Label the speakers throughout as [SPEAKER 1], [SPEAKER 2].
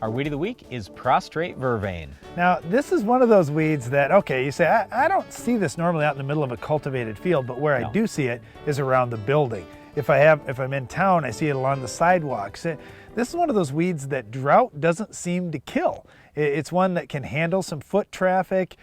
[SPEAKER 1] Our weed of the week is Prostrate Vervain.
[SPEAKER 2] Now, this is one of those weeds that, okay, you say, I don't see this normally out in the middle of a cultivated field, but where I do see it is around the building. If I'm in town, I see it along the sidewalks. This is one of those weeds that drought doesn't seem to kill. It's one that can handle some foot traffic.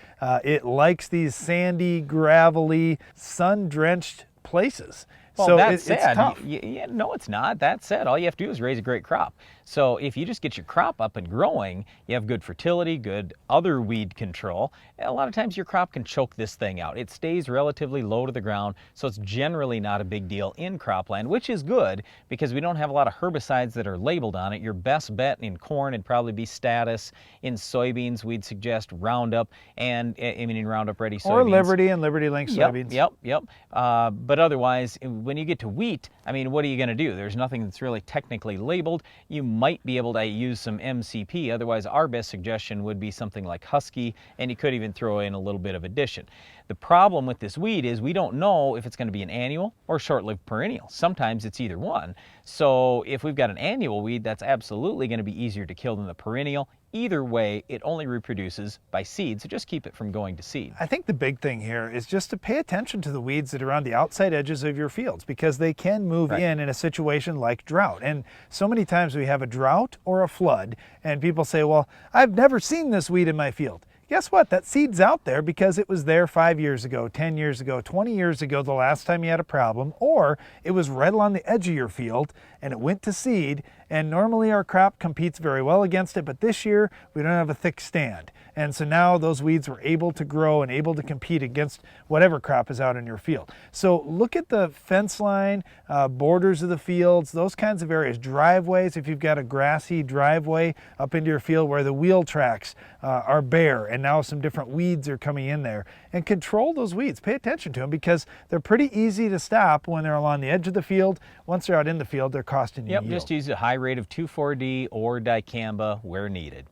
[SPEAKER 2] It likes these sandy, gravelly, sun-drenched places.
[SPEAKER 1] Well,
[SPEAKER 2] so
[SPEAKER 1] that
[SPEAKER 2] it's
[SPEAKER 1] said,
[SPEAKER 2] tough.
[SPEAKER 1] no, it's not. That said, all you have to do is raise a great crop. So if you just get your crop up and growing, you have good fertility, good other weed control. A lot of times your crop can choke this thing out. It stays relatively low to the ground, so it's generally not a big deal in cropland, which is good because we don't have a lot of herbicides that are labeled on it. Your best bet in corn would probably be Status. In soybeans, we'd suggest Roundup, and in Roundup Ready soybeans.
[SPEAKER 2] Or Liberty and Liberty Link soybeans.
[SPEAKER 1] Yep. But otherwise, when you get to wheat, what are you going to do? There's nothing that's really technically labeled. You might be able to use some MCP. Otherwise, our best suggestion would be something like Husky, and you could even throw in a little bit of addition. The problem with this weed is we don't know if it's going to be an annual or short-lived perennial. Sometimes it's either one. So if we've got an annual weed, that's absolutely going to be easier to kill than the perennial. Either way, it only reproduces by seed, so just keep it from going to seed.
[SPEAKER 2] I think the big thing here is just to pay attention to the weeds that are on the outside edges of your fields, because they can move in a situation like drought. And so many times we have a drought or a flood, and people say, well, I've never seen this weed in my field. Guess what? That seed's out there because it was there 5 years ago, 10 years ago, 20 years ago, the last time you had a problem, or it was right along the edge of your field and it went to seed. And normally our crop competes very well against it, but this year we don't have a thick stand. And so now those weeds were able to grow and able to compete against whatever crop is out in your field. So look at the fence line, borders of the fields, those kinds of areas, driveways. If you've got a grassy driveway up into your field where the wheel tracks are bare and now some different weeds are coming in there, and control those weeds. Pay attention to them because they're pretty easy to stop when they're along the edge of the field. Once they're out in the field, they're costing you yield.
[SPEAKER 1] Just use a high rate of 2,4-D or dicamba where needed.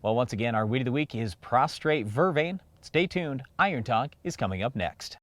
[SPEAKER 1] Well, once again, our weed of the week is Prostrate Vervain. Stay tuned. Iron Talk is coming up next.